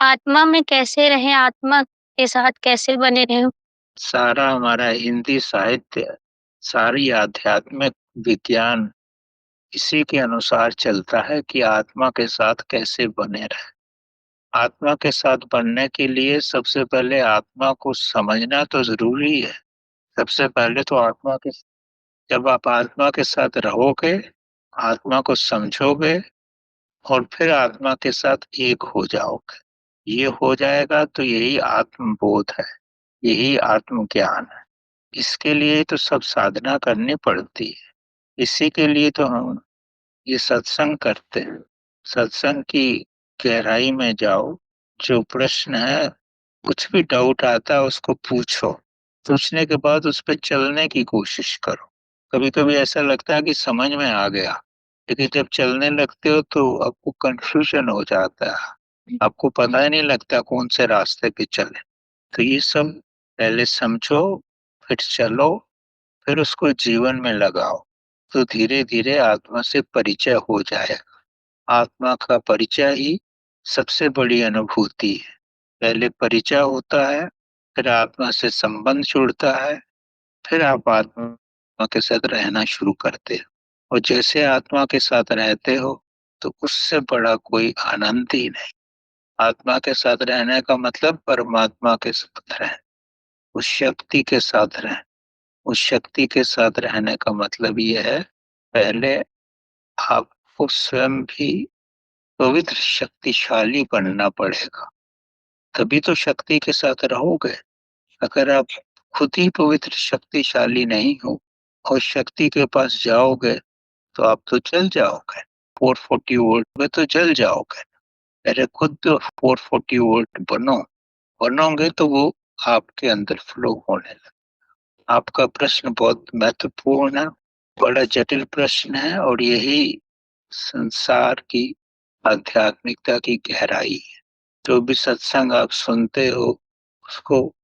आत्मा में कैसे रहें, आत्मा के साथ कैसे बने रहें? सारा हमारा हिंदी साहित्य, सारी आध्यात्मिक विज्ञान इसी के अनुसार चलता है कि आत्मा के साथ कैसे बने रहें। आत्मा के साथ बनने के लिए सबसे पहले आत्मा को समझना तो ज़रूरी है। सबसे पहले तो जब आप आत्मा के साथ रहोगे, आत्मा को समझोगे और फिर आत्मा के साथ एक हो जाओगे। ये हो जाएगा तो यही आत्मबोध है, यही आत्मज्ञान है। इसके लिए तो सब साधना करनी पड़ती है। इसी के लिए तो हम ये सत्संग करते हैं। सत्संग की गहराई में जाओ, जो प्रश्न है, कुछ भी डाउट आता है उसको पूछो। पूछने के बाद उस पे चलने की कोशिश करो। कभी-कभी ऐसा लगता है कि समझ में आ गया, लेकिन जब चलने लगते हो तो आपको कन्फ्यूजन हो जाता है। आपको पता ही नहीं लगता कौन से रास्ते पे चले। तो ये सब पहले समझो, फिर चलो, फिर उसको जीवन में लगाओ। तो धीरे-धीरे आत्मा से परिचय हो जाएगा। आत्मा का परिचय ही सबसे बड़ी अनुभूति है। पहले परिचय होता है, फिर आत्मा से संबंध जुड़ता है, फिर आप आत्मा के साथ रहना शुरू करते हो। और जैसे आत्मा के साथ रहते हो, तो उससे बड़ा कोई आनंद ही नहीं। आत्मा के साथ रहने का मतलब परमात्मा के साथ रहना, उस शक्ति के साथ रहना। उस शक्ति के साथ रहने का मतलब ये है, पहले आपको स्वयं भी पवित्र शक्तिशाली बनना पड़ेगा, तभी तो शक्ति के साथ रहोगे। अगर आप खुद ही पवित्र शक्तिशाली नहीं हो और शक्ति के पास जाओगे, तो आप तो जल जाओगे। 440 वोल्ट में तो जल जाओगे। पहले खुद तो 440 वोल्ट बनोगे तो वो आपके अंदर फ्लो होने लगे। आपका प्रश्न बहुत महत्वपूर्ण है, बड़ा जटिल प्रश्न है और यही संसार की आध्यात्मिकता की गहराई है। जो भी सत्संग आप सुनते हो, उसको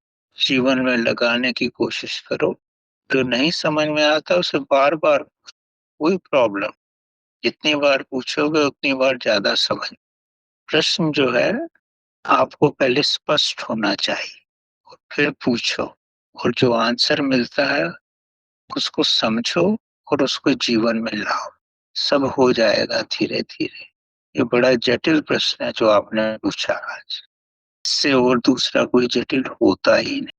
जीवन में लगाने की कोशिश करो। जो नहीं समझ में आता उसे बार-बार, कोई प्रॉब्लम, जितनी बार पूछोगे उतनी बार ज़्यादा समझ। प्रश्न जो है, आपको पहले स्पष्ट होना चाहिए और फिर पूछो, और जो आंसर मिलता है उसको समझो और उसको जीवन में लाओ। सब हो जाएगा धीरे-धीरे। ये बड़ा जटिल प्रश्न है जो आपने पूछा आज। इससे और दूसरा कोई जटिल होता ही नहीं।